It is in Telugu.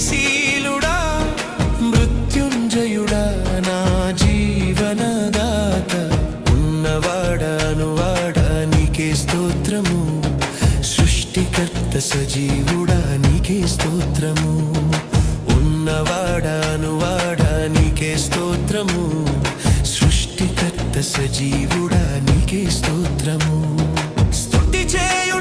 జయశీలుడా మృత్యుంజయుడా నా జీవనదాత ఉన్నవాడా నీకే స్తోత్రము సృష్టికర్త సజీవుడా నీకే స్తోత్రము ఉన్నవాడా నీకే స్తోత్రము సృష్టికర్త సజీవుడా నీకే స్తోత్రము స్తుతి చేయు